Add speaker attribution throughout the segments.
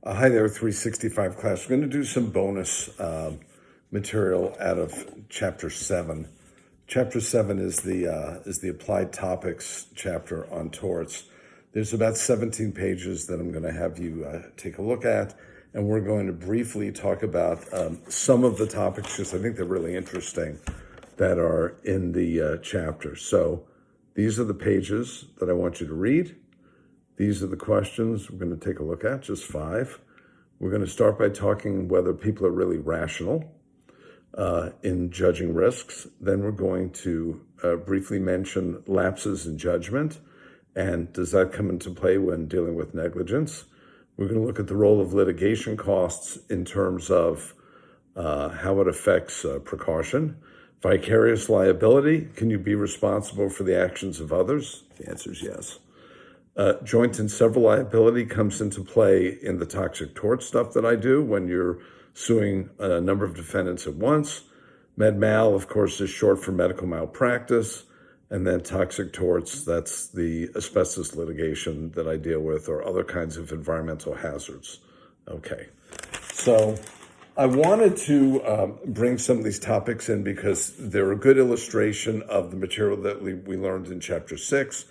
Speaker 1: Hi there, 365 class. We're going to do some bonus material out of Chapter 7. Chapter 7 is the Applied Topics chapter on torts. There's about 17 pages that I'm going to have you take a look at, and we're going to briefly talk about some of the topics, because I think they're really interesting, that are in the chapter. So these are the pages that I want you to read. These are the questions we're going to take a look at, just 5. We're going to start by talking whether people are really rational in judging risks. Then we're going to briefly mention lapses in judgment, and does that come into play when dealing with negligence. We're going to look at the role of litigation costs in terms of how it affects precaution. Vicarious liability, can you be responsible for the actions of others? The answer is yes. Joint and several liability comes into play in the toxic tort stuff that I do when you're suing a number of defendants at once. Med mal, of course, is short for medical malpractice. And then toxic torts, that's the asbestos litigation that I deal with, or other kinds of environmental hazards. Okay, so I wanted to bring some of these topics in because they're a good illustration of the material that we learned in Chapter 6,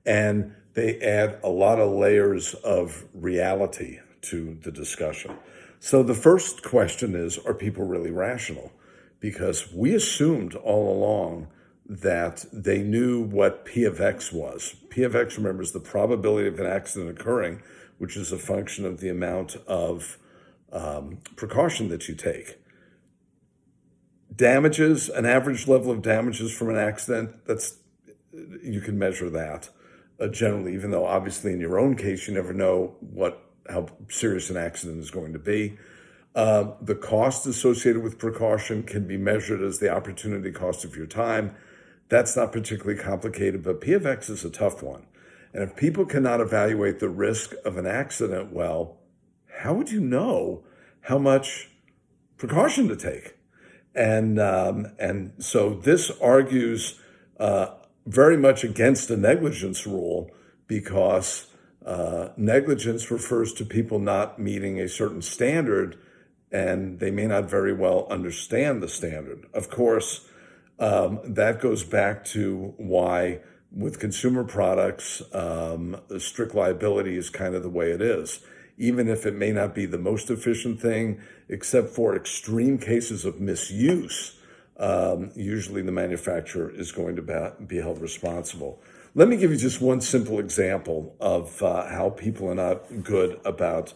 Speaker 1: and they add a lot of layers of reality to the discussion. So the first question is, are people really rational? Because we assumed all along that they knew what P of X was. P of X, remember, is the probability of an accident occurring, which is a function of the amount of precaution that you take. Damages, an average level of damages from an accident, you can measure that. Generally, even though obviously in your own case, you never know how serious an accident is going to be. The cost associated with precaution can be measured as the opportunity cost of your time. That's not particularly complicated, but P of X is a tough one. And if people cannot evaluate the risk of an accident well, how would you know how much precaution to take? And so this argues very much against the negligence rule, because negligence refers to people not meeting a certain standard, and they may not very well understand the standard. Of course, that goes back to why with consumer products, strict liability is kind of the way it is. Even if it may not be the most efficient thing, except for extreme cases of misuse, usually the manufacturer is going to be held responsible. Let me give you just one simple example of how people are not good about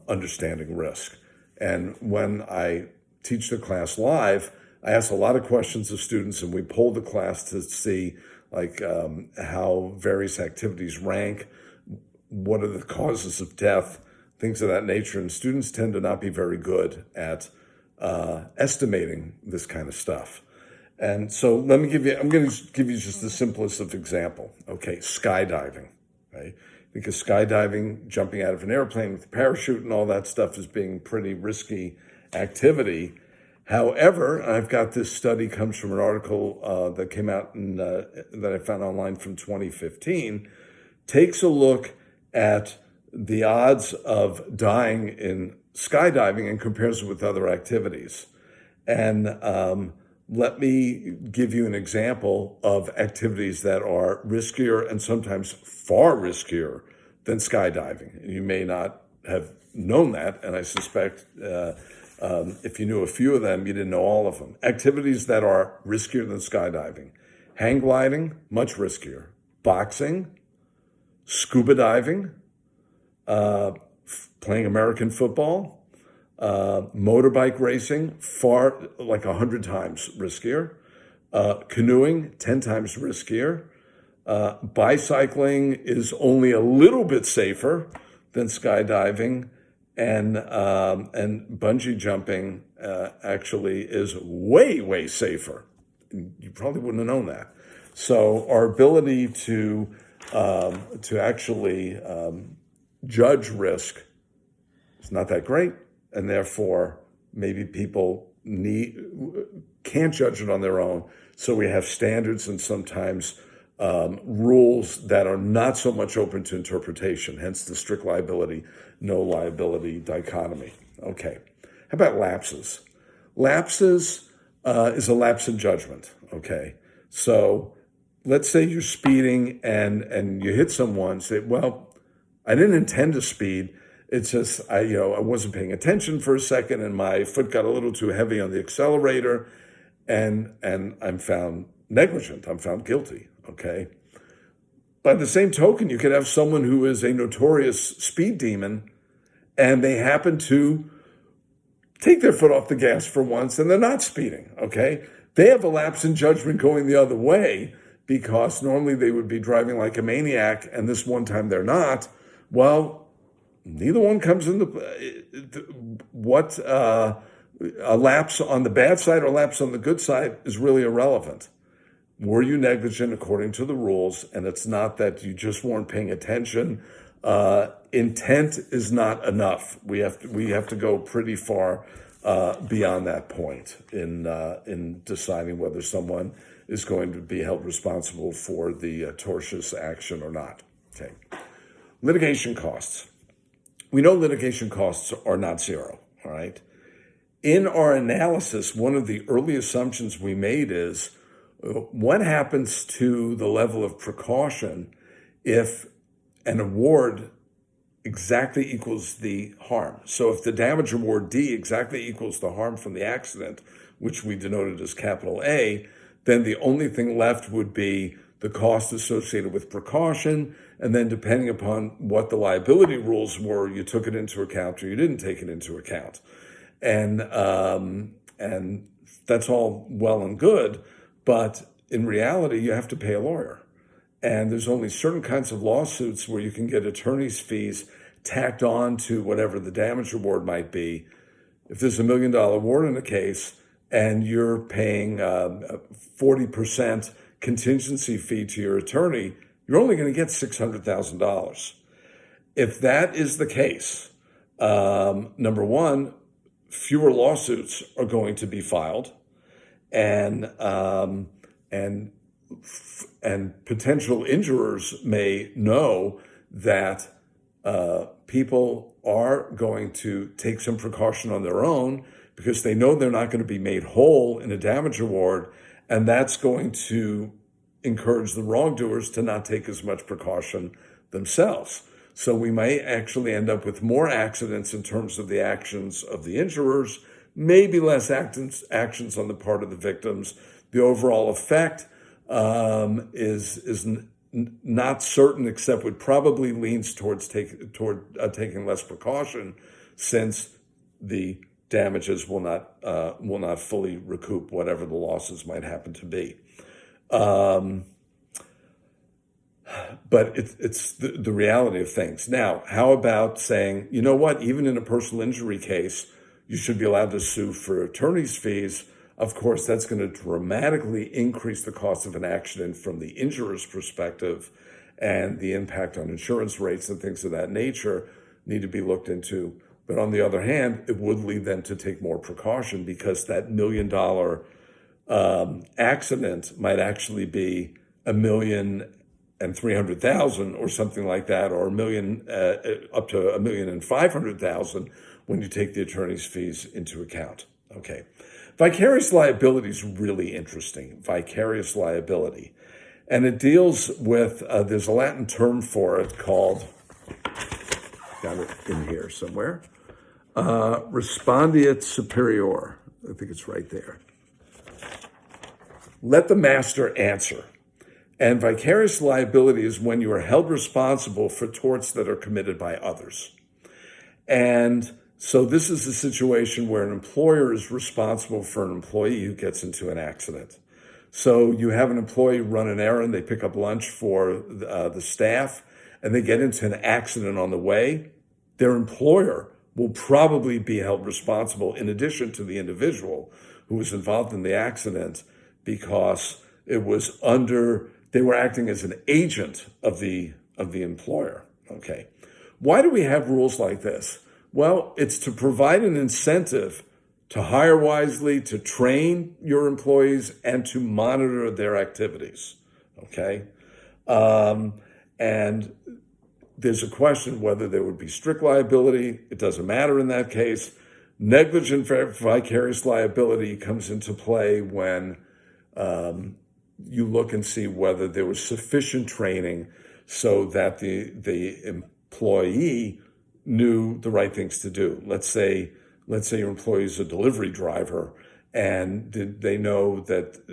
Speaker 1: understanding risk. And when I teach the class live, I ask a lot of questions of students, and we poll the class to see how various activities rank, what are the causes of death, things of that nature. And students tend to not be very good at estimating this kind of stuff. And so I'm going to give you just the simplest of example. Okay, skydiving, right? Because skydiving, jumping out of an airplane with a parachute and all that stuff is being pretty risky activity. However, I've got this study, comes from an article that came out that I found online from 2015, takes a look at the odds of dying in skydiving and compares it with other activities. And let me give you an example of activities that are riskier and sometimes far riskier than skydiving. You may not have known that, and I suspect if you knew a few of them, you didn't know all of them. Activities that are riskier than skydiving: hang gliding, much riskier; boxing, scuba diving, playing American football, motorbike racing, far, like 100 times riskier; canoeing, 10 times riskier; bicycling is only a little bit safer than skydiving; and bungee jumping actually is way, way safer. You probably wouldn't have known that. So our ability to actually judge risk is not that great, and therefore maybe people can't judge it on their own. So we have standards, and sometimes rules that are not so much open to interpretation, hence the strict liability, no liability dichotomy. Okay. How about lapses? Lapses is a lapse in judgment. Okay. So let's say you're speeding and you hit someone, say, well, I didn't intend to speed. It's just I wasn't paying attention for a second and my foot got a little too heavy on the accelerator and I'm found negligent. I'm found guilty. Okay. By the same token, you could have someone who is a notorious speed demon and they happen to take their foot off the gas for once and they're not speeding. Okay. They have a lapse in judgment going the other way because normally they would be driving like a maniac and this one time they're not. Well, neither one comes into what a lapse on the bad side or lapse on the good side is really irrelevant. Were you negligent according to the rules? And it's not that you just weren't paying attention. Intent is not enough. We have to go pretty far beyond that point in deciding whether someone is going to be held responsible for the tortious action or not. Okay. Litigation costs. We know litigation costs are not zero. All right. In our analysis, one of the early assumptions we made is what happens to the level of precaution if an award exactly equals the harm? So if the damage award D exactly equals the harm from the accident, which we denoted as capital A, then the only thing left would be the cost associated with precaution. And then depending upon what the liability rules were, you took it into account or you didn't take it into account. And that's all well and good. But in reality, you have to pay a lawyer. And there's only certain kinds of lawsuits where you can get attorney's fees tacked on to whatever the damage award might be. If there's $1 million award in a case and you're paying 40% contingency fee to your attorney, you're only going to get $600,000. If that is the case, number one, fewer lawsuits are going to be filed. And potential injurers may know that people are going to take some precaution on their own because they know they're not going to be made whole in a damage award, and that's going to encourage the wrongdoers to not take as much precaution themselves. So we may actually end up with more accidents in terms of the actions of the injurers, maybe less actions on the part of the victims. The overall effect is not certain, except would probably leans towards taking less precaution, since the damages will not fully recoup whatever the losses might happen to be. But it's the reality of things. Now, how about saying, you know what, even in a personal injury case, you should be allowed to sue for attorney's fees? Of course, that's going to dramatically increase the cost of an accident from the injurer's perspective, and the impact on insurance rates and things of that nature need to be looked into. But on the other hand, it would lead them to take more precaution, because that $1 million accident might actually be $1,300,000 or something like that, or up to $1,500,000 when you take the attorney's fees into account. Okay. Vicarious liability is really interesting. Vicarious liability. And it deals with, there's a Latin term for it called, got it in here somewhere, respondeat superior. I think it's right there. Let the master answer. And vicarious liability is when you are held responsible for torts that are committed by others. And so this is a situation where an employer is responsible for an employee who gets into an accident. So you have an employee run an errand, they pick up lunch for the staff, and they get into an accident on the way. Their employer will probably be held responsible, in addition to the individual who was involved in the accident, because they were acting as an agent of the employer. Okay. Why do we have rules like this? Well, it's to provide an incentive to hire wisely, to train your employees, and to monitor their activities. Okay. And there's a question whether there would be strict liability. It doesn't matter in that case. Negligent vicarious liability comes into play when you look and see whether there was sufficient training so that the employee knew the right things to do. Let's say your employee is a delivery driver, and did they know that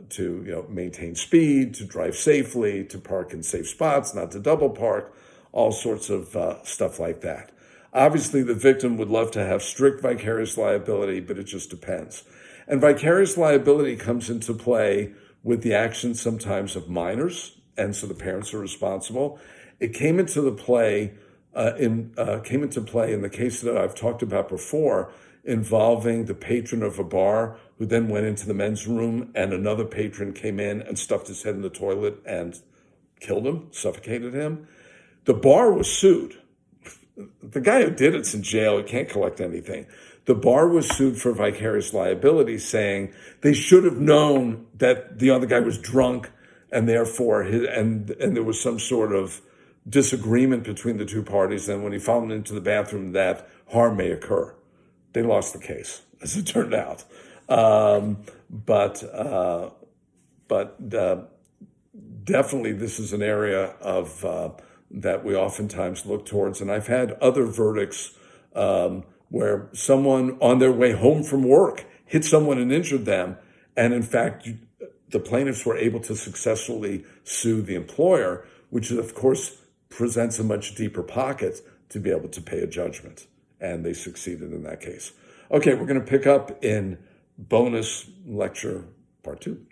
Speaker 1: to maintain speed, to drive safely, to park in safe spots, not to double park, all sorts of stuff like that. Obviously, the victim would love to have strict vicarious liability, but it just depends. And vicarious liability comes into play with the actions sometimes of minors, and so the parents are responsible. It came into the play came into play in the case that I've talked about before, involving the patron of a bar who then went into the men's room, and another patron came in and stuffed his head in the toilet and killed him, suffocated him. The bar was sued. The guy who did it's in jail. He can't collect anything. The bar was sued for vicarious liability, saying they should have known that the other guy was drunk, and therefore and there was some sort of disagreement between the two parties. And when he followed into the bathroom, that harm may occur. They lost the case, as it turned out. But definitely, this is an area of that we oftentimes look towards. And I've had other verdicts where someone on their way home from work hit someone and injured them. And in fact, the plaintiffs were able to successfully sue the employer, which of course presents a much deeper pocket to be able to pay a judgment. And they succeeded in that case. Okay, we're going to pick up in bonus lecture part 2.